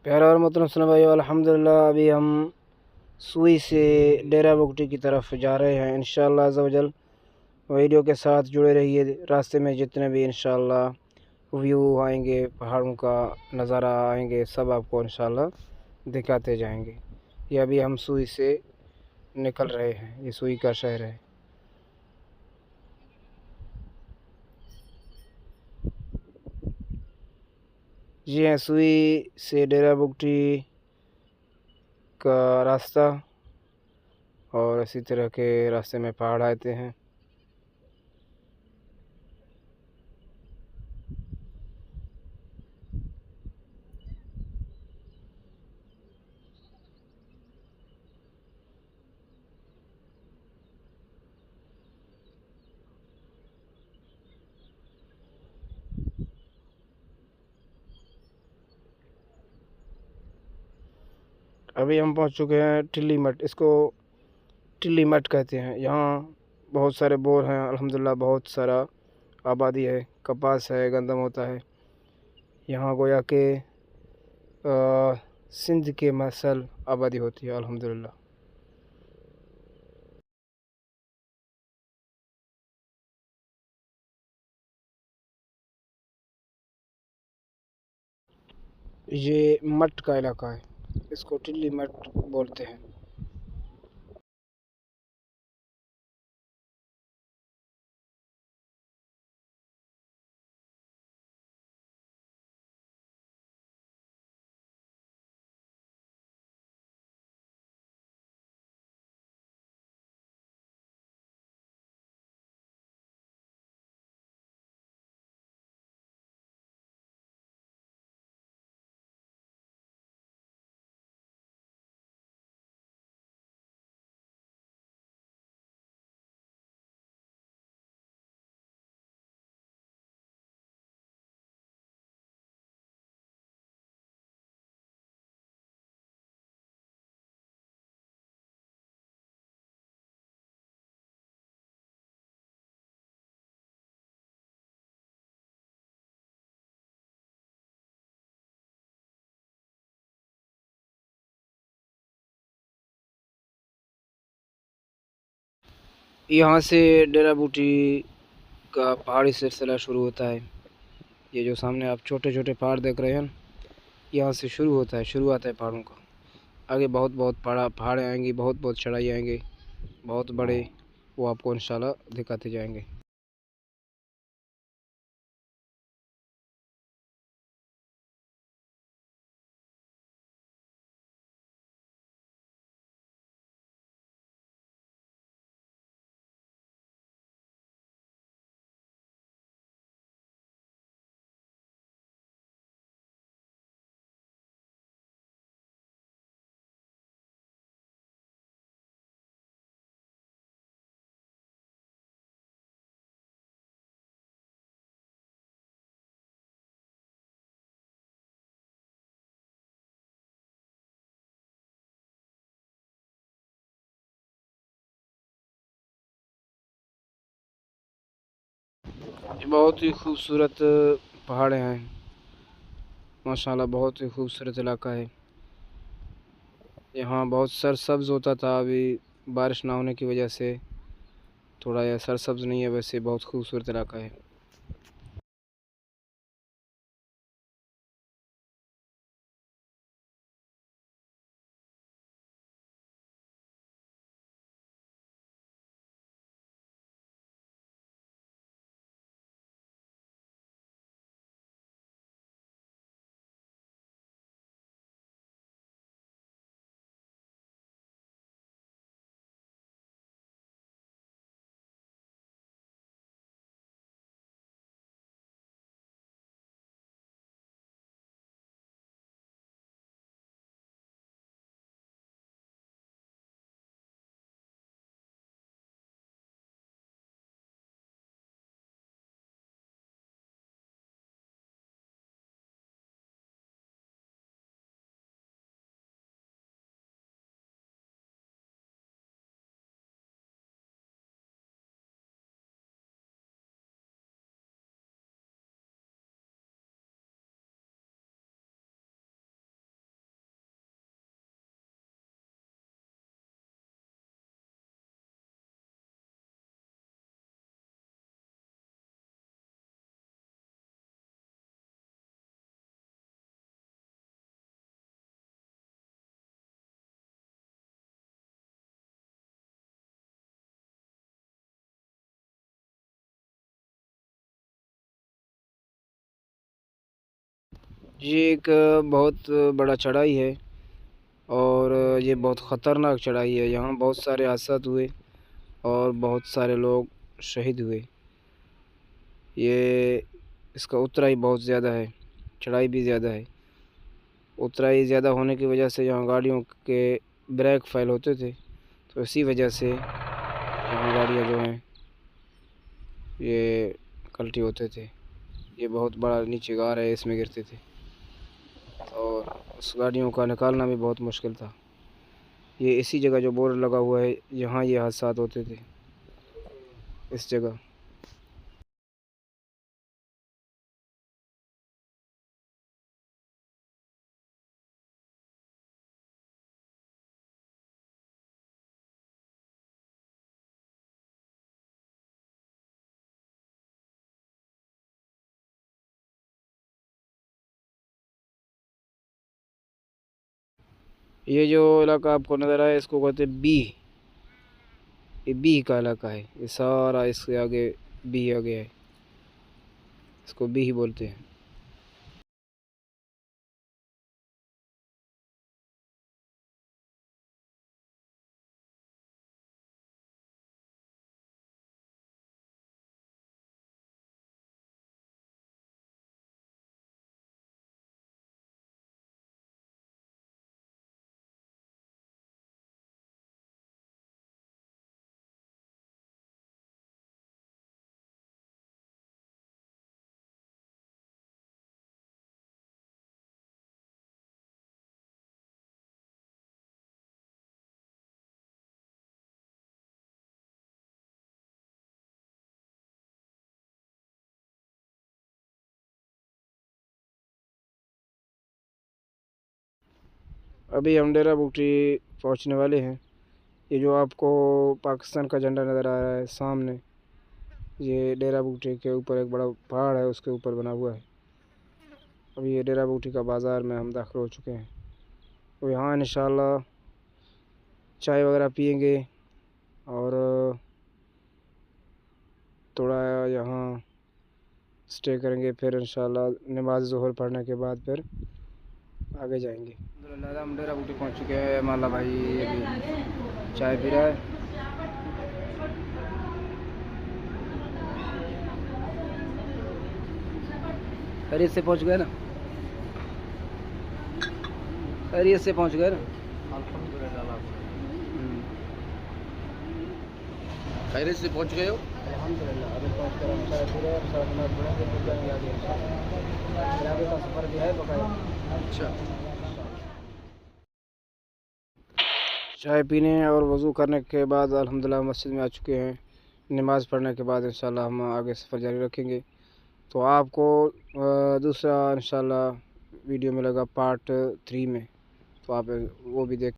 प्यारा और मोहतरम सुना भाई, अल्हम्दुलिल्लाह अभी हम सुई से डेरा बुगटी की तरफ जा रहे हैं। इंशाअल्लाह अज़्ज़ा वजल वीडियो के साथ जुड़े रहिए। रास्ते में जितने भी इंशाअल्लाह व्यू आएंगे, पहाड़ों का नज़ारा आएंगे, सब आपको इंशाअल्लाह दिखाते जाएंगे। ये अभी हम सुई से निकल रहे हैं। ये सुई का शहर है। जी हाँ, सुई से डेरा बुगटी का रास्ता और इसी तरह के रास्ते में पहाड़ आते हैं। अभी हम पहुंच चुके हैं टिल्ली मठ। इसको टिल्ली मठ कहते हैं। यहाँ बहुत सारे बोर हैं, अल्हम्दुलिल्लाह बहुत सारा आबादी है, कपास है, गंदम होता है। यहाँ गोया के सिंध के मसल आबादी होती है अल्हम्दुलिल्लाह। ये मठ का इलाका है, इसको टिल्ली मठ बोलते हैं। यहाँ से डेरा बूटी का पहाड़ी सिलसिला शुरू होता है। ये जो सामने आप छोटे छोटे पहाड़ देख रहे हैं, यहाँ से शुरू होता है, शुरुआत है पहाड़ों का। आगे बहुत बहुत पहाड़ आएंगी, बहुत बहुत चढ़ाई आएंगे, बहुत बड़े। वो आपको इंशाल्लाह दिखाते जाएंगे। ये बहुत ही खूबसूरत पहाड़े हैं माशाल्लाह, बहुत ही खूबसूरत इलाका है। यहाँ बहुत सरसब्ज होता था, अभी बारिश ना होने की वजह से थोड़ा यह सरसब्ज नहीं है। वैसे बहुत खूबसूरत इलाका है। ये एक बहुत बड़ा चढ़ाई है और ये बहुत ख़तरनाक चढ़ाई है। यहाँ बहुत सारे हादसा हुए और बहुत सारे लोग शहीद हुए। ये इसका उतराई बहुत ज़्यादा है, चढ़ाई भी ज़्यादा है। उतराई ज़्यादा होने की वजह से यहाँ गाड़ियों के ब्रेक फेल होते थे, तो इसी वजह से यहाँ गाड़ियाँ जो हैं ये कल्टी होते थे। ये बहुत बड़ा नीचे गार है, इसमें गिरते थे और उस गाड़ियों का निकालना भी बहुत मुश्किल था। ये इसी जगह जो बोर्ड लगा हुआ है, यहाँ ये हादसा होते थे, इस जगह। ये जो इलाका आपको नज़र आया, इसको कहते हैं बी। ये बी का इलाका है, ये सारा इसके आगे बी आ गया है, इसको बी ही बोलते हैं। अभी हम डेरा बूटी पहुंचने वाले हैं। ये जो आपको पाकिस्तान का झंडा नज़र आ रहा है सामने, ये डेरा बूटी के ऊपर एक बड़ा पहाड़ है, उसके ऊपर बना हुआ है। अभी ये डेरा बूटी का बाज़ार में हम दाखिल हो चुके हैं। तो यहाँ इंशाल्लाह चाय वगैरह पियेंगे और थोड़ा यहाँ स्टे करेंगे, फिर इंशाल्लाह नमाज ज़ोहर पढ़ने के बाद फिर आगे जाएंगे। अल्हम्दुलिल्लाह हम डेरा बूटी पहुँच चुके हैं। माला भाई अभी चाय पी रहा है। खैरियत से पहुँच गए ना? खैरियत से पहुँच गए ना? अल्हम्दुलिल्लाह। खैरियत से पहुँच गए हो? अल्हम्दुलिल्लाह। अभी पहुँच कर हम चाय पी रहे हैं, सारा नमाज पढ़ेंगे, फिर जाएंगे आगे इंशाल्लाह। आगे का सफ़र भी है बकाया। अच्छा। चाय पीने और वज़ू करने के बाद अल्हम्दुलिल्लाह मस्जिद में आ चुके हैं। नमाज़ पढ़ने के बाद इंशाल्लाह हम आगे सफ़र जारी रखेंगे। तो आपको दूसरा इंशाल्लाह वीडियो मिलेगा पार्ट 3 में, तो आप वो भी देख